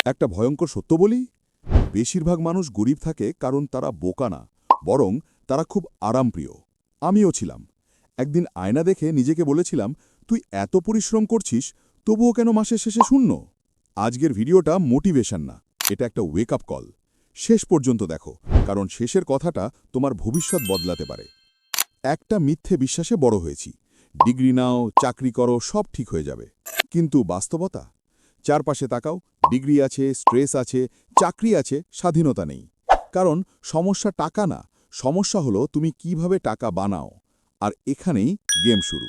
একটা ভয়ঙ্কর সত্য বলি, বেশিরভাগ মানুষ গরিব থাকে কারণ তারা বোকা না, বরং তারা খুব আরামপ্রিয়। আমিও ছিলাম। একদিন আয়না দেখে নিজেকে বলেছিলাম, তুই এত পরিশ্রম করছিস, তবুও কেন মাসের শেষে শূন্য? আজকের ভিডিওটা মোটিভেশন না, এটা একটা ওয়েক আপ কল। শেষ পর্যন্ত দেখো, কারণ শেষের কথাটা তোমার ভবিষ্যৎ বদলাতে পারে। একটা মিথ্যে বিশ্বাসে বড় হয়েছি, ডিগ্রি নাও, চাকরি করো, সব ঠিক হয়ে যাবে। কিন্তু বাস্তবতা, চারপাশে তাকাও, ডিগ্রি আছে, স্ট্রেস আছে, চাকরি আছে, স্বাধীনতা নেই। কারণ সমস্যা টাকা না, সমস্যা হলো তুমি কিভাবে টাকা বানাও। আর এখানেই গেম শুরু।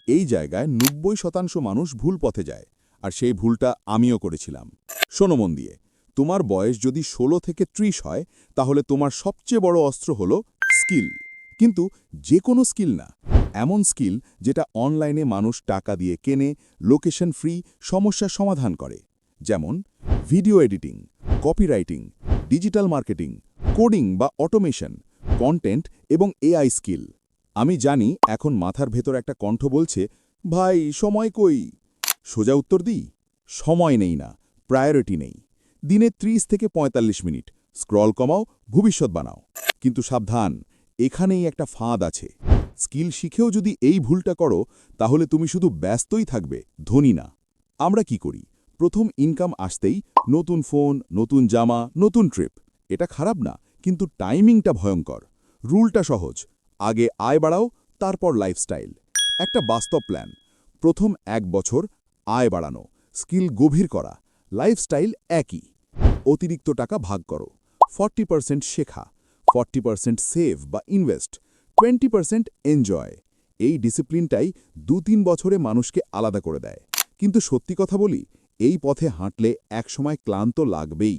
এই জায়গায় ৯০% মানুষ ভুল পথে যায়, আর সেই ভুলটা আমিও করেছিলাম। শোনো মন দিয়ে, তোমার বয়স যদি ১৬ থেকে ৩০ হয়, তাহলে তোমার সবচেয়ে বড় অস্ত্র হলো স্কিল। কিন্তু যে কোনো স্কিল না, এমন স্কিল যেটা অনলাইনে মানুষ টাকা দিয়ে কেনে, লোকেশন ফ্রি, সমস্যার সমাধান করে। যেমন video editing, copywriting, digital marketing, coding বা অটোমেশন, কন্টেন্ট এবং এআই স্কিল। আমি জানি এখন মাথার ভেতর একটা কণ্ঠ বলছে, ভাই সময় কই? সোজা উত্তর দিই, সময় নেই না, প্রায়োরিটি নেই। দিনে ৩০ থেকে ৪৫ মিনিট স্ক্রল কমাও, ভবিষ্যৎ বানাও। কিন্তু সাবধান, এখানেই একটা ফাঁদ আছে। স্কিল শিখেও যদি এই ভুলটা করো, তাহলে তুমি শুধু ব্যস্তই থাকবে, ধনী না। আমরা কি করি? প্রথম ইনকাম আসতেই নতুন ফোন, নতুন জামা, নতুন ট্রিপ। এটা খারাপ না, কিন্তু টাইমিংটা ভয়ঙ্কর। রুলটা সহজ, আগে আয় বাড়াও, তারপর লাইফস্টাইল। একটা বাস্তব প্ল্যান, প্রথম ১ বছর আয় বাড়ানো, স্কিল গভীর করা, লাইফস্টাইল একই। অতিরিক্ত টাকা ভাগ করো, 40% শেখা, 40% সেভ বা ইনভেস্ট, 20% এনজয়। এই ডিসিপ্লিনটাই ২-৩ বছরে মানুষকে আলাদা করে দেয়। কিন্তু সত্যি কথা বলি, এই পথে হাঁটলে একসময় ক্লান্ত লাগবেই।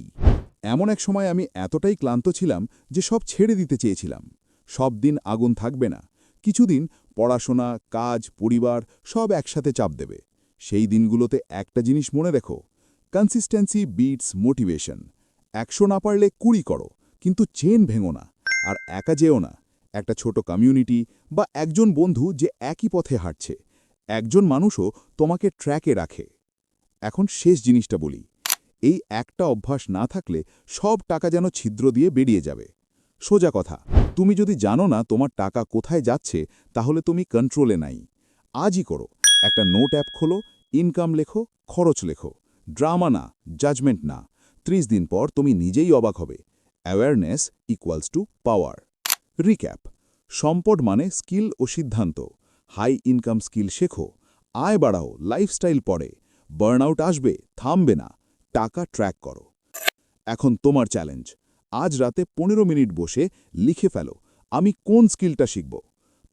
এমন এক সময় আমি এতটাই ক্লান্ত ছিলাম যে সব ছেড়ে দিতে চেয়েছিলাম। সব দিন আগুন থাকবে না, কিছুদিন পড়াশোনা, কাজ, পরিবার সব একসাথে চাপ দেবে। সেই দিনগুলোতে একটা জিনিস মনে রেখো, কনসিস্টেন্সি বিটস মোটিভেশন। ১০০ না পারলে ২০ করো, কিন্তু চেন ভেঙো না। আর একা যেও না, একটা ছোট কমিউনিটি বা একজন বন্ধু যে একই পথে হাঁটছে, একজন মানুষও তোমাকে ট্র্যাকে রাখে। এখন শেষ জিনিসটা বলি, এই একটা অভ্যাস না থাকলে সব টাকা যেন ছিদ্র দিয়ে বেরিয়ে যাবে। সোজা কথা, তুমি যদি জানো না তোমার টাকা কোথায় যাচ্ছে, তাহলে তুমি কন্ট্রোলে নাই। আজই করো, একটা নোট অ্যাপ খোলো, ইনকাম লেখো, খরচ লেখো। ড্রামা না, জাজমেন্ট না। ৩০ দিন পর তুমি নিজেই অবাক হবে। Awareness equals to power. Recap, সম্পদ মানে স্কিল ও সিদ্ধান্ত। হাই ইনকাম স্কিল শেখো, আয় বাড়াও, লাইফস্টাইল পড়ে। বার্নআউট আসবে, থামবে না, টাকা ট্র্যাক করো। এখন তোমার চ্যালেঞ্জ, আজ রাতে ১৫ মিনিট বসে লিখে ফেলো, আমি কোন স্কিলটা শিখব।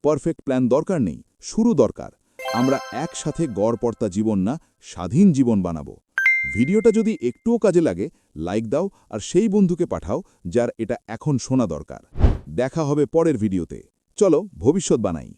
পারফেক্ট প্ল্যান দরকার নেই, শুরু দরকার। আমরা একসাথে গড়পড়তা জীবন না, স্বাধীন জীবন বানাবো। ভিডিওটা যদি একটুও কাজে লাগে, লাইক দাও আর সেই বন্ধুকে পাঠাও যার এটা এখন শোনা দরকার। দেখা হবে পরের ভিডিওতে। চলো ভবিষ্যৎ বানাই।